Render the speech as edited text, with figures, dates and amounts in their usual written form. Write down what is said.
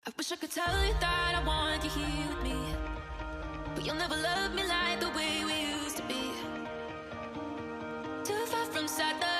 I wish I could tell you that I want you here with me, but you'll never love me like the way we used to be. Too far from sadness.